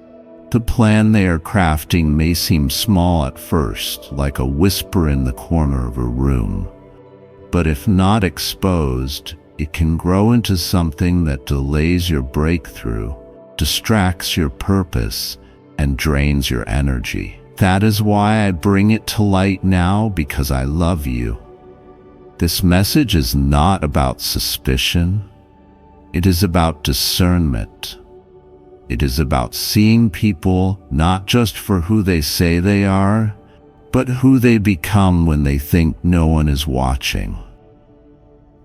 The plan they are crafting may seem small at first, like a whisper in the corner of a room. But if not exposed, it can grow into something that delays your breakthrough, distracts your purpose, and drains your energy. That is why I bring it to light now, because I love you. This message is not about suspicion. It is about discernment. It is about seeing people not just for who they say they are, but who they become when they think no one is watching.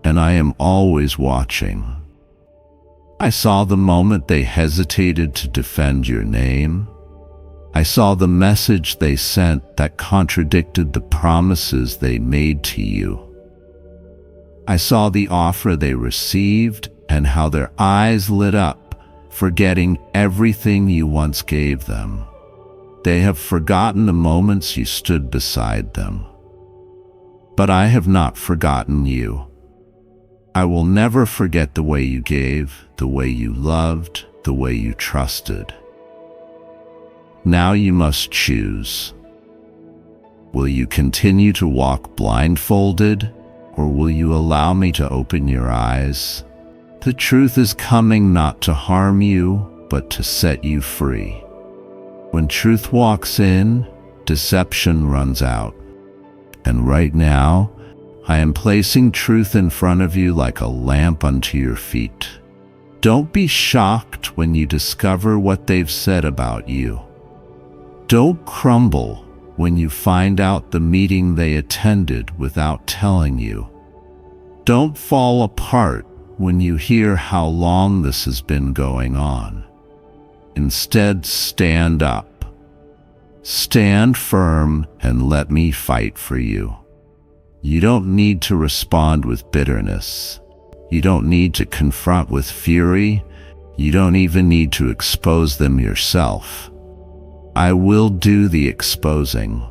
And I am always watching. I saw the moment they hesitated to defend your name. I saw the message they sent that contradicted the promises they made to you. I saw the offer they received and how their eyes lit up, forgetting everything you once gave them. They have forgotten the moments you stood beside them. But I have not forgotten you. I will never forget the way you gave, the way you loved, the way you trusted. Now you must choose. Will you continue to walk blindfolded, or will you allow me to open your eyes? The truth is coming not to harm you, but to set you free. When truth walks in, deception runs out. And right now, I am placing truth in front of you like a lamp unto your feet. Don't be shocked when you discover what they've said about you. Don't crumble when you find out the meeting they attended without telling you. Don't fall apart when you hear how long this has been going on. Instead, stand up. Stand firm and let me fight for you. You don't need to respond with bitterness. You don't need to confront with fury. You don't even need to expose them yourself. I will do the exposing.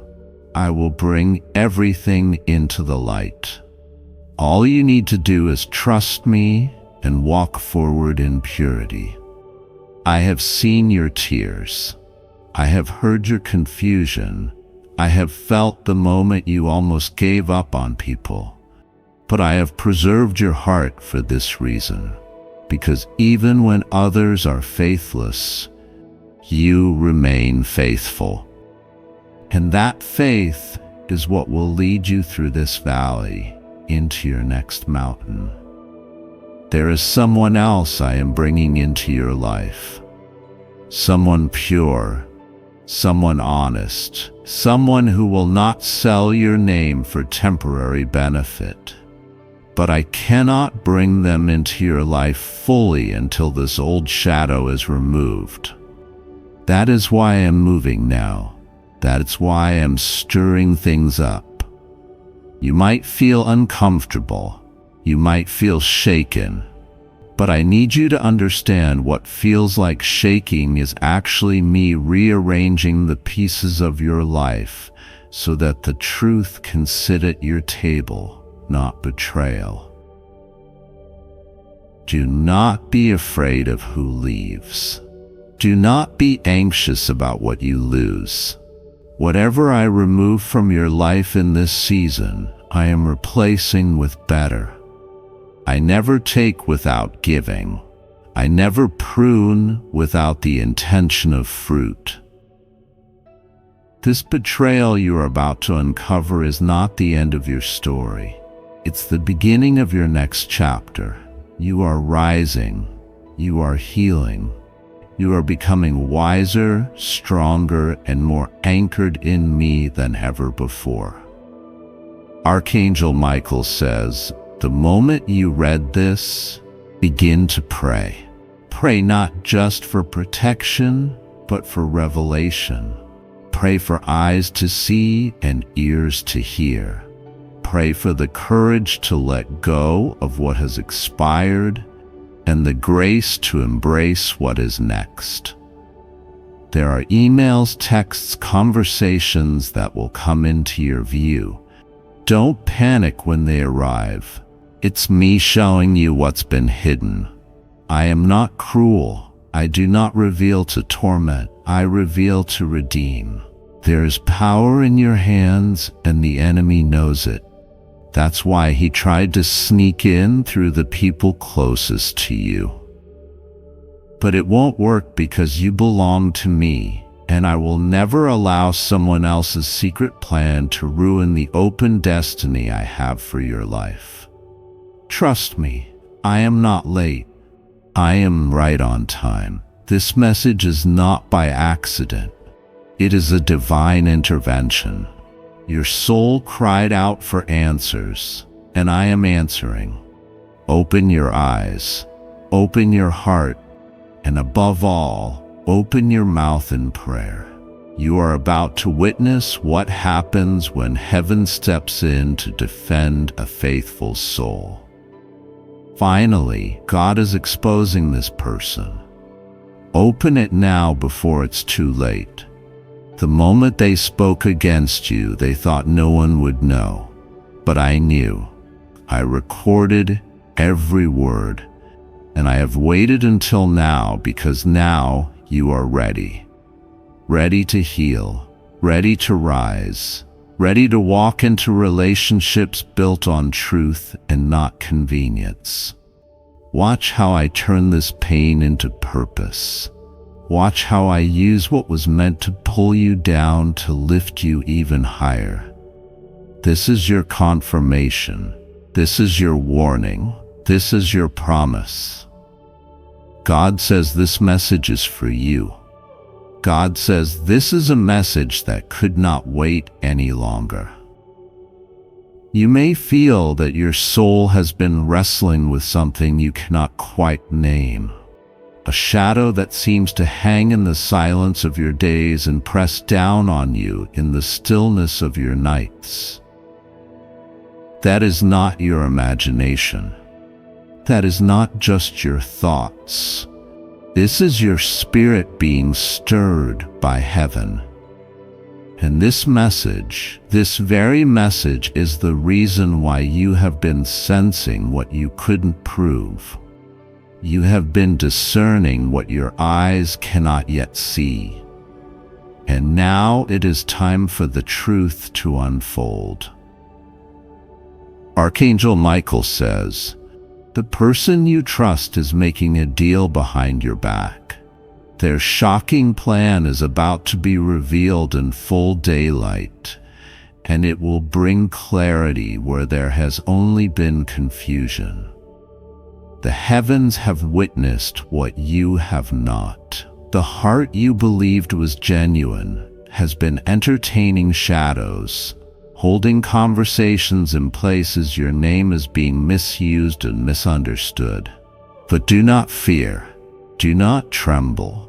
I will bring everything into the light. All you need to do is trust me and walk forward in purity. I have seen your tears. I have heard your confusion. I have felt the moment you almost gave up on people. But I have preserved your heart for this reason, because even when others are faithless, you remain faithful. And that faith is what will lead you through this valley into your next mountain. There is someone else I am bringing into your life. Someone pure, someone honest, someone who will not sell your name for temporary benefit. But I cannot bring them into your life fully until this old shadow is removed. That is why I am moving now. That's why I'm stirring things up. You might feel uncomfortable. You might feel shaken. But I need you to understand what feels like shaking is actually me rearranging the pieces of your life so that the truth can sit at your table, not betrayal. Do not be afraid of who leaves. Do not be anxious about what you lose. Whatever I remove from your life in this season, I am replacing with better. I never take without giving. I never prune without the intention of fruit. This betrayal you are about to uncover is not the end of your story. It's the beginning of your next chapter. You are rising. You are healing. You are becoming wiser, stronger, and more anchored in me than ever before. Archangel Michael says, the moment you read this, begin to pray. Pray not just for protection, but for revelation. Pray for eyes to see and ears to hear. Pray for the courage to let go of what has expired and the grace to embrace what is next. There are emails, texts, conversations that will come into your view. Don't panic when they arrive. It's me showing you what's been hidden. I am not cruel. I do not reveal to torment. I reveal to redeem. There is power in your hands, and the enemy knows it. That's why he tried to sneak in through the people closest to you. But it won't work because you belong to me, and I will never allow someone else's secret plan to ruin the open destiny I have for your life. Trust me, I am not late. I am right on time. This message is not by accident. It is a divine intervention. Your soul cried out for answers, and I am answering. Open your eyes, open your heart, and above all, open your mouth in prayer. You are about to witness what happens when heaven steps in to defend a faithful soul. Finally, God is exposing this person. Open it now before it's too late. The moment they spoke against you, they thought no one would know. But I knew. I recorded every word. And I have waited until now because now you are ready. Ready to heal. Ready to rise. Ready to walk into relationships built on truth and not convenience. Watch how I turn this pain into purpose. Watch how I use what was meant to pull you down to lift you even higher. This is your confirmation. This is your warning. This is your promise. God says this message is for you. God says this is a message that could not wait any longer. You may feel that your soul has been wrestling with something you cannot quite name. A shadow that seems to hang in the silence of your days and press down on you in the stillness of your nights. That is not your imagination. That is not just your thoughts. This is your spirit being stirred by heaven. And this message, this very message, is the reason why you have been sensing what you couldn't prove. You have been discerning what your eyes cannot yet see. And now it is time for the truth to unfold. Archangel Michael says, the person you trust is making a deal behind your back. Their shocking plan is about to be revealed in full daylight, and it will bring clarity where there has only been confusion. The heavens have witnessed what you have not. The heart you believed was genuine has been entertaining shadows, holding conversations in places your name is being misused and misunderstood. But do not fear. Do not tremble.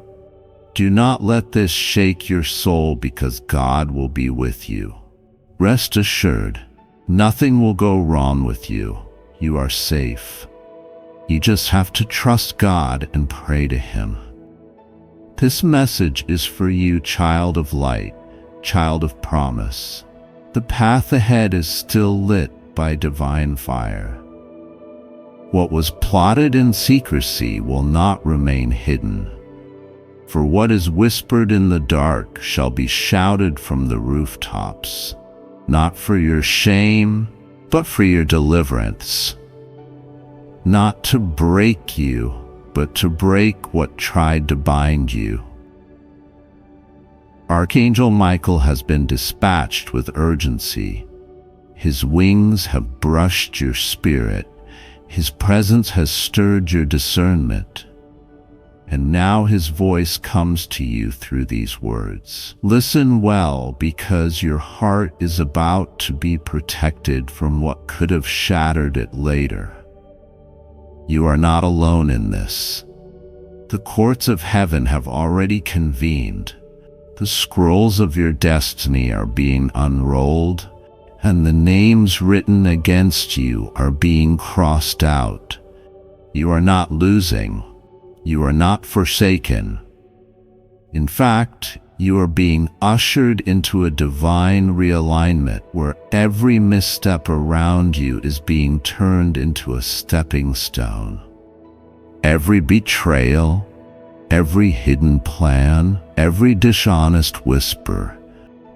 Do not let this shake your soul, because God will be with you. Rest assured, nothing will go wrong with you. You are safe. You just have to trust God and pray to Him. This message is for you, child of light, child of promise. The path ahead is still lit by divine fire. What was plotted in secrecy will not remain hidden. For what is whispered in the dark shall be shouted from the rooftops, not for your shame, but for your deliverance. Not to break you, but to break what tried to bind you. Archangel Michael has been dispatched with urgency. His wings have brushed your spirit. His presence has stirred your discernment. And now his voice comes to you through these words. Listen well, because your heart is about to be protected from what could have shattered it later. You are not alone in this. The courts of heaven have already convened. The scrolls of your destiny are being unrolled, and the names written against you are being crossed out. You are not losing. You are not forsaken. In fact, you are being ushered into a divine realignment where every misstep around you is being turned into a stepping stone. Every betrayal, every hidden plan, every dishonest whisper,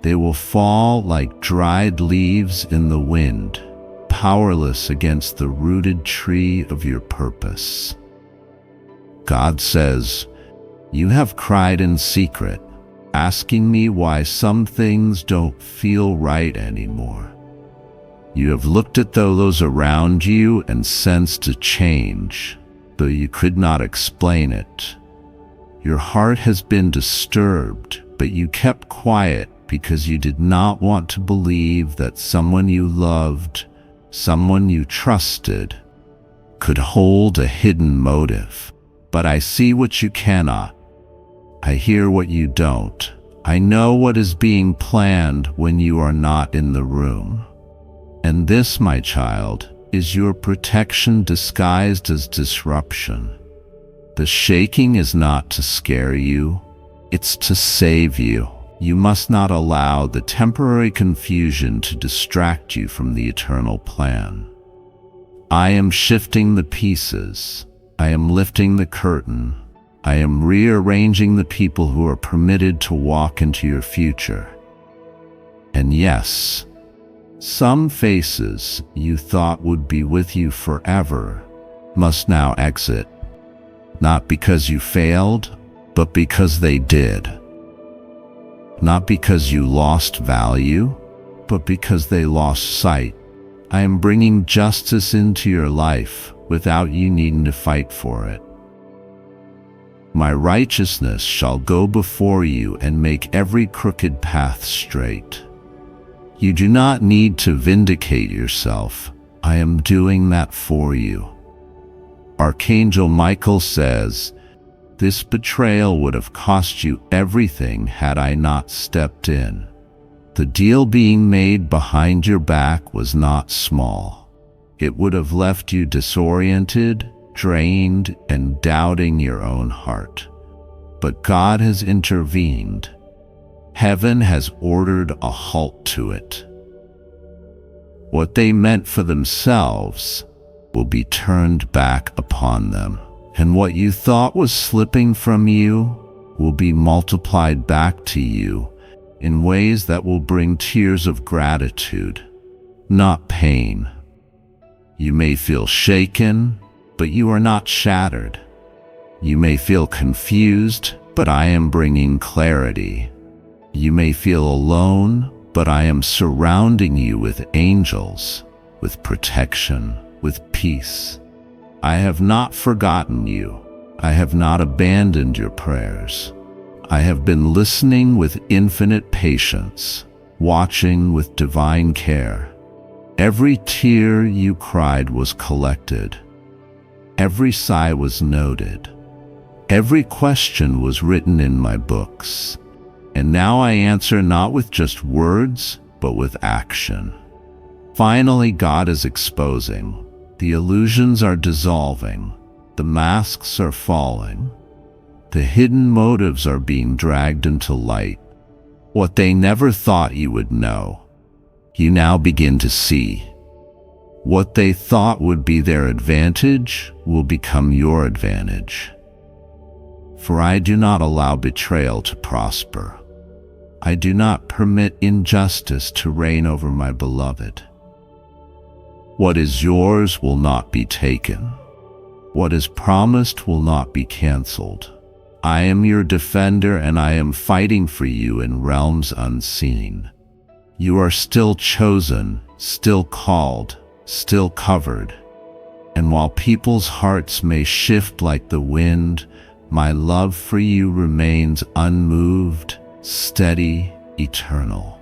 they will fall like dried leaves in the wind, powerless against the rooted tree of your purpose. God says, "You have cried in secret, asking me why some things don't feel right anymore. You have looked at those around you and sensed a change, though you could not explain it. Your heart has been disturbed, but you kept quiet because you did not want to believe that someone you loved, someone you trusted, could hold a hidden motive. But I see what you cannot. I hear what you don't. I know what is being planned when you are not in the room. And this, my child, is your protection disguised as disruption. The shaking is not to scare you, it's to save you. You must not allow the temporary confusion to distract you from the eternal plan. I am shifting the pieces. I am lifting the curtain. I am rearranging the people who are permitted to walk into your future. And yes, some faces you thought would be with you forever must now exit, not because you failed, but because they did. Not because you lost value, but because they lost sight. I am bringing justice into your life without you needing to fight for it. My righteousness shall go before you and make every crooked path straight. You do not need to vindicate yourself. I am doing that for you. Archangel Michael says, "This betrayal would have cost you everything had I not stepped in." The deal being made behind your back was not small. It would have left you disoriented, drained, and doubting your own heart. But God has intervened. Heaven has ordered a halt to it. What they meant for themselves will be turned back upon them, and what you thought was slipping from you will be multiplied back to you in ways that will bring tears of gratitude, not pain. You may feel shaken, but you are not shattered. You may feel confused, but I am bringing clarity. You may feel alone, but I am surrounding you with angels, with protection, with peace. I have not forgotten you. I have not abandoned your prayers. I have been listening with infinite patience, watching with divine care. Every tear you cried was collected. Every sigh was noted. Every question was written in my books, and now I answer not with just words, but with action. Finally, God is exposing. The illusions are dissolving. The masks are falling. The hidden motives are being dragged into light. What they never thought you would know, you now begin to see. What they thought would be their advantage will become your advantage. For I do not allow betrayal to prosper. I do not permit injustice to reign over my beloved. What is yours will not be taken. What is promised will not be canceled. I am your defender, and I am fighting for you in realms unseen. You are still chosen, still called, still covered. And while people's hearts may shift like the wind, my love for you remains unmoved, steady, eternal.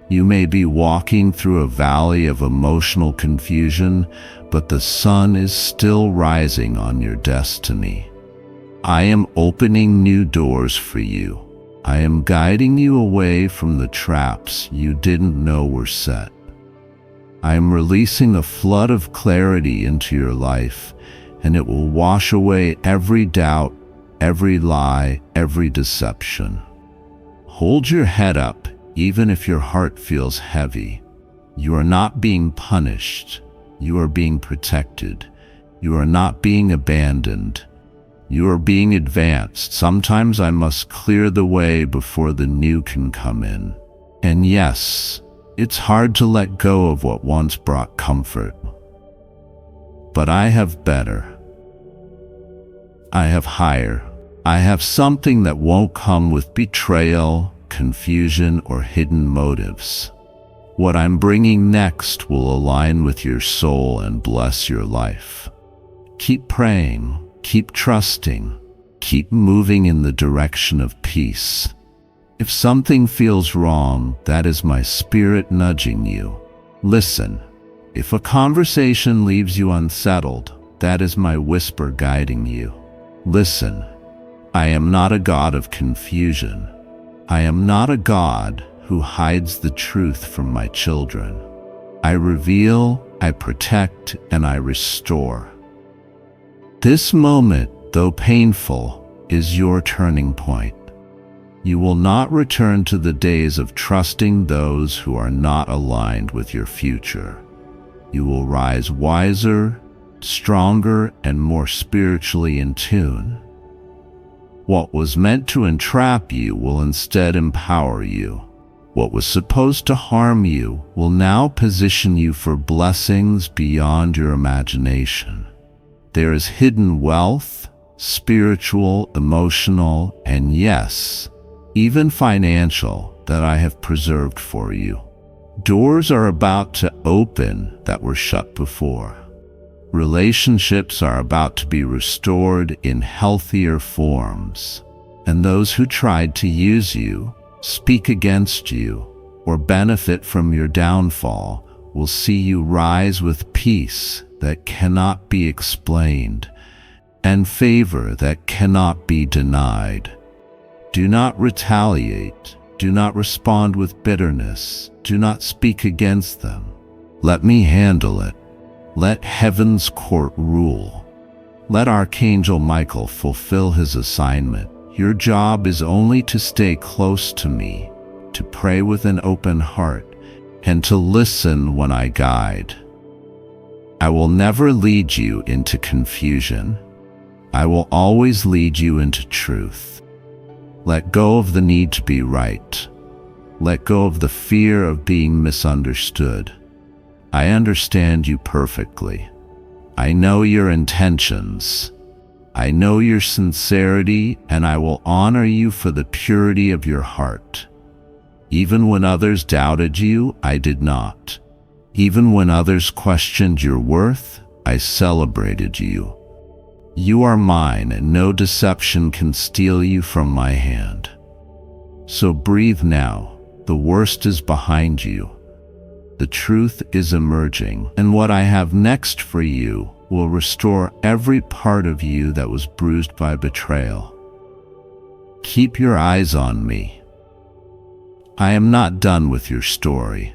You may be walking through a valley of emotional confusion, but the sun is still rising on your destiny. I am opening new doors for you. I am guiding you away from the traps you didn't know were set. I am releasing a flood of clarity into your life, and it will wash away every doubt, every lie, every deception. Hold your head up, even if your heart feels heavy. You are not being punished. You are being protected. You are not being abandoned. You are being advanced. Sometimes I must clear the way before the new can come in. And yes, it's hard to let go of what once brought comfort. But I have better. I have higher. I have something that won't come with betrayal, confusion, or hidden motives. What I'm bringing next will align with your soul and bless your life. Keep praying, keep trusting, keep moving in the direction of peace. If something feels wrong, that is my spirit nudging you. Listen. If a conversation leaves you unsettled, that is my whisper guiding you. Listen. I am not a God of confusion. I am not a God who hides the truth from my children. I reveal, I protect, and I restore. This moment, though painful, is your turning point. You will not return to the days of trusting those who are not aligned with your future. You will rise wiser, stronger, and more spiritually in tune. What was meant to entrap you will instead empower you. What was supposed to harm you will now position you for blessings beyond your imagination. There is hidden wealth, spiritual, emotional, and yes, even financial, that I have preserved for you. Doors are about to open that were shut before. Relationships are about to be restored in healthier forms, and those who tried to use you, speak against you, or benefit from your downfall will see you rise with peace that cannot be explained and favor that cannot be denied. Do not retaliate. Do not respond with bitterness. Do not speak against them. Let me handle it. Let heaven's court rule. Let Archangel Michael fulfill his assignment. Your job is only to stay close to me, to pray with an open heart, and to listen when I guide. I will never lead you into confusion. I will always lead you into truth. Let go of the need to be right. Let go of the fear of being misunderstood. I understand you perfectly. I know your intentions. I know your sincerity, and I will honor you for the purity of your heart. Even when others doubted you, I did not. Even when others questioned your worth, I celebrated you. You are mine, and no deception can steal you from my hand. So breathe now. The worst is behind you. The truth is emerging, and what I have next for you will restore every part of you that was bruised by betrayal. Keep your eyes on me. I am not done with your story.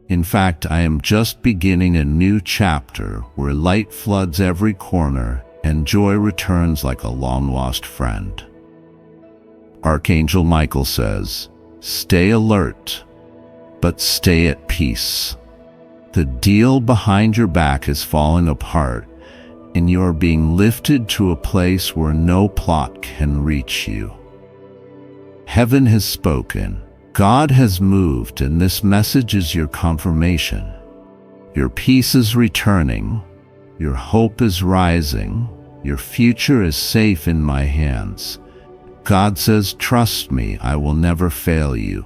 In fact, I am just beginning a new chapter where light floods every corner and joy returns like a long-lost friend. Archangel Michael says, "Stay alert, but stay at peace. The deal behind your back is falling apart, and you are being lifted to a place where no plot can reach you." Heaven has spoken. God has moved, and this message is your confirmation. Your peace is returning. Your hope is rising. Your future is safe in my hands. God says, "Trust me, I will never fail you."